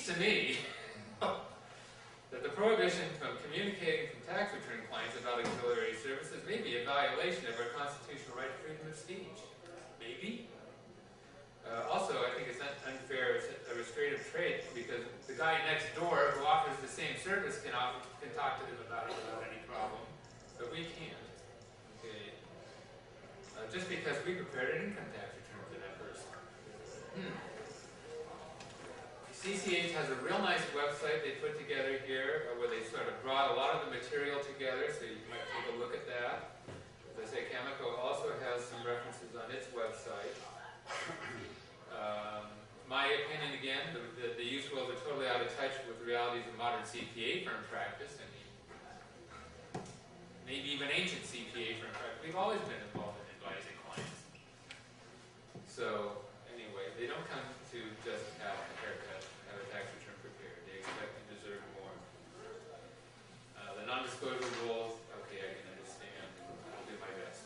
to me that the prohibition from communicating from tax return clients about auxiliary services may be a violation of our constitutional right to freedom of speech. Maybe. Also, I think it's unfair, it's a restraint of trade, because the guy next door who offers the same service can talk to them about it without any problem, but we can't. Okay. Just because we prepared an income tax return for that person. CCH has a real nice website they put together here where they sort of brought a lot of the material together, so you might take a look at that. As I say, Cameco also has some references on its website. My opinion, again, the use rules are totally out of touch with the realities of modern CPA firm practice. I mean, maybe even ancient CPA firm practice. We've always been involved in advising clients. So, anyway, they don't come to just have a haircut, have a tax return prepared. They expect and deserve more. The non-disclosure rules, okay, I can understand. I'll do my best.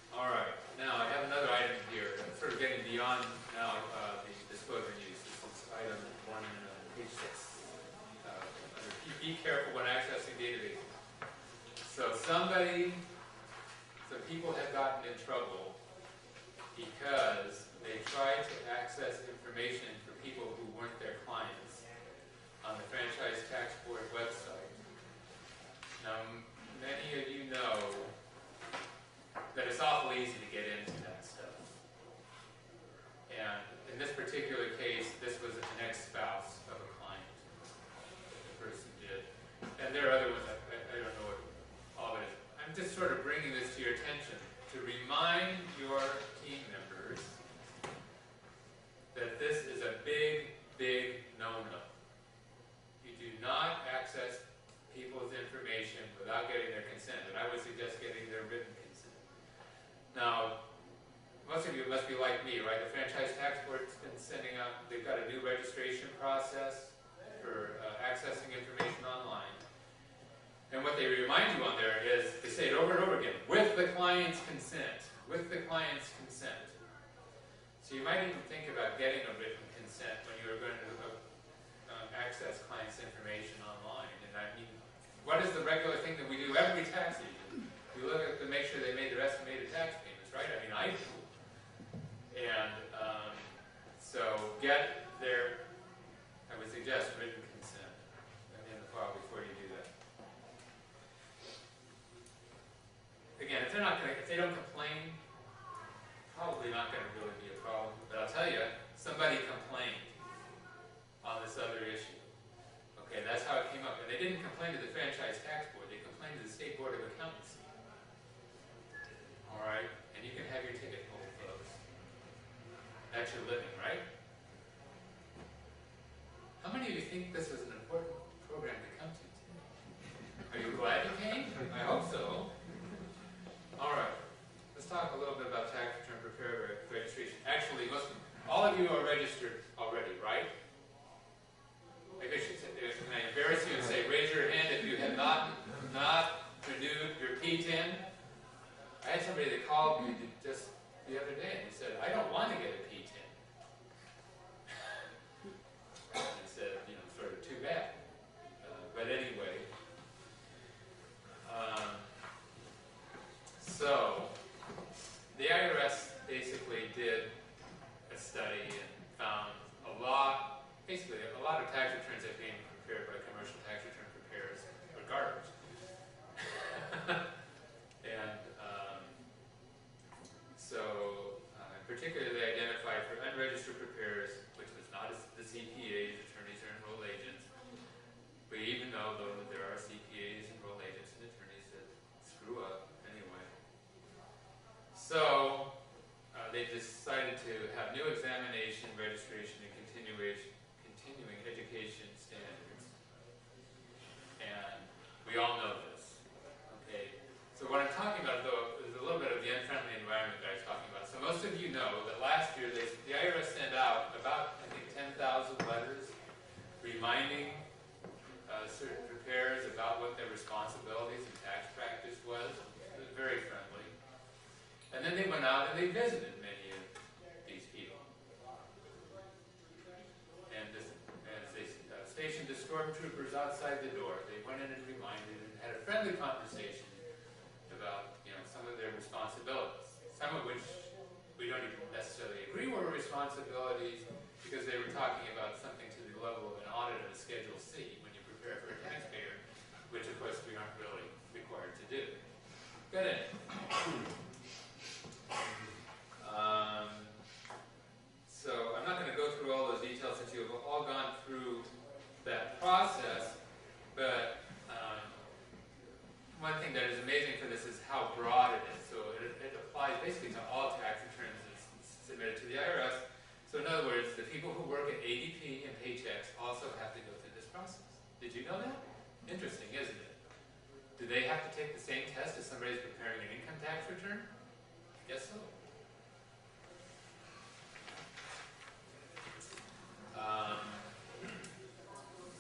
All right, now I have another item here. I'm sort of getting beyond now the disclosure use. This is item 1, page 6. Be careful when accessing databases. So people have gotten in trouble because they tried to access information for people who weren't their clients on the Franchise Tax Board website. Now, many of you know that it's awful easy to get into that stuff. And in this particular case, this was an ex-spouse of a client that the person did. And there are other ones, I don't know what all of it is. I'm just sort of bringing this to your attention to remind your team members that this is a big, big no-no. You do not access people's information without getting their consent, and I would suggest getting their written consent. Now, most of you must be like me, right? The Franchise Tax Board's been sending out, they've got a new registration process for accessing information online. And what they remind you on there is, they say it over and over again, with the client's consent, with the client's consent. So you might even think about getting a written consent when you're going to access clients' information online. And I mean, what is the regular thing that we do every tax season? We look at to make sure they made their estimated tax payments, right? I mean, I do. And so get their, I would suggest, written consent in the file before you do that. Again, if they don't complain, probably not going to really be a problem. But I'll tell you, somebody complained on this other issue. Okay, that's how it came up. And they didn't complain to the Franchise Tax Board, they complained to the State Board of Accountancy. All right, and you can have your ticket pulled, folks. That's your living, right? How many of you think this was an important program to come to today? Are you glad you came? I hope so. All right, let's talk a little bit about tax return preparer registration. Actually, all of you are registered already, right? Maybe I should say, can I embarrass you and say, raise your hand if you have not renewed your P10? I had somebody that called me just the other day and he said, I don't want to get a P10. And I said, you know, sort of too bad. But anyway, so the IRS basically did a study and found basically a lot of tax returns that being prepared by commercial tax return preparers were garbage. And so particularly they identified for unregistered preparers, which was not the CPAs, attorneys or enrolled agents. We even know, though, that there are CPAs, enrolled agents, and attorneys that screw up anyway. So they decided to have new examination, registration, and continuing education standards. And we all know this. Okay. So what I'm talking about, though, is a little bit of the unfriendly environment that I was talking about. So most of you know that last year the IRS sent out about, I think, 10,000 letters reminding certain preparers about what their responsibilities and tax practice was. It was very friendly. And then they went out and they visited many of these people. stormtroopers outside the door. They went in and reminded and had a friendly conversation about, some of their responsibilities. Some of which we don't even necessarily agree were responsibilities, because they were talking about something to the level of an audit of a Schedule C when you prepare for a taxpayer, which of course we aren't really required to do. But anyway. So I'm not going to go through all those details since you have all gone through that process, but one thing that is amazing for this is how broad it is. So it applies basically to all tax returns that's submitted to the IRS. So in other words, the people who work at ADP and Paychecks also have to go through this process. Did you know that? Interesting, isn't it? Do they have to take the same test as somebody who's preparing an income tax return? Guess so.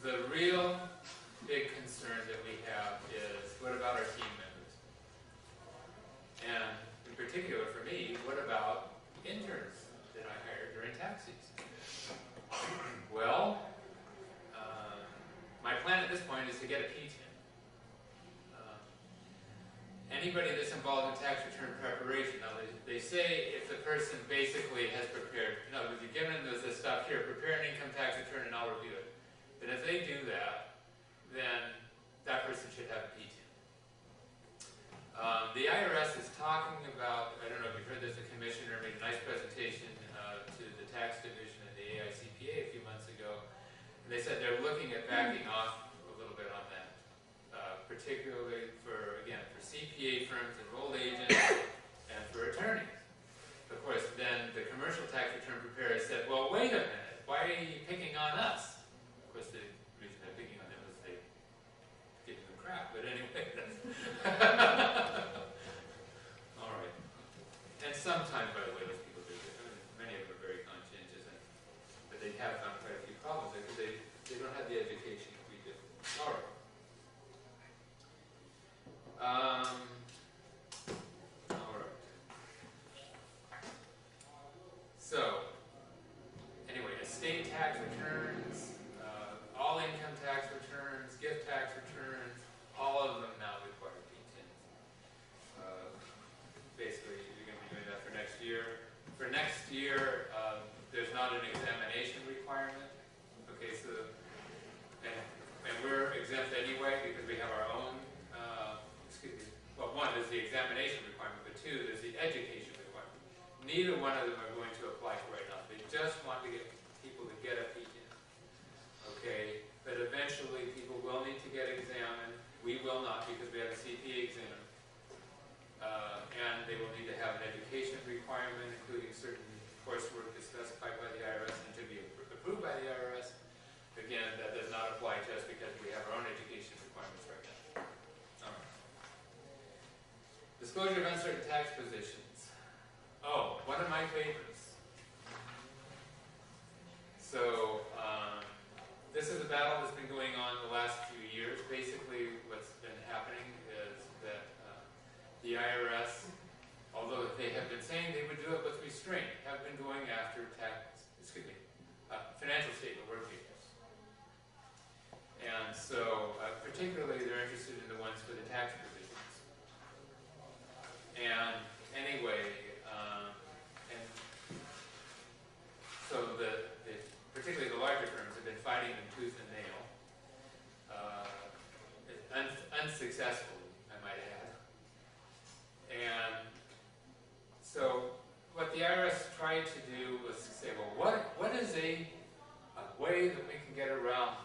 The real big concern that we have is, what about our team members? And in particular for me, what about interns that I hired during tax season? Well, my plan at this point is to get a P10. Anybody that's involved in tax return preparation, now they say if the person basically has prepared, in other words, you're given this stuff here, prepare an income tax return and I'll review it. But if they do that, then that person should have a P10. The IRS is talking about, I don't know if you've heard this, the commissioner made a nice presentation to the tax division at the AICPA a few months ago. And they said they're looking at backing off a little bit on that, particularly for, again, for CPA firms, enrolled agents, and for attorneys. Of course, then the commercial tax return preparer said, well, wait a minute, why are you picking on us? Of course, the reason they're picking on them is they give them crap, but anyway. All right. And sometimes, by the way, those people do this. I mean, many of them are very conscientious, but they have found quite a few problems there because they don't have the education that we do. All right. All right. So, anyway, estate tax returns, all income tax returns, gift tax returns, all of them now require P10s. Basically, you're going to be doing that for next year. For next year, there's not an examination requirement. Okay, so, and we're exempt anyway because we have our own, well, one is the examination requirement, but two, there's the education requirement. Neither one of them are going to apply right now. They just want to get people to get a P10. Okay, but eventually people will need to get examined. We will not because we have a CPA exam. And they will need to have an education requirement, including certain coursework that's specified by the IRS and to be approved by the IRS. Again, that does not apply to us because we have our own education requirements right now. All right. Disclosure of uncertain tax positions. Oh, one of my favorites. So, this is a battle that's been going on the last few years. Basically, what's been happening is that the IRS, although they have been saying they would do it with restraint, have been going after financial statement workers. And so, particularly, they're interested in the ones for the tax provisions. And anyway, and so particularly the larger firms have been fighting them tooth and nail, unsuccessfully, I might add. And so what the IRS tried to do was to say, well, what is a way that we can get around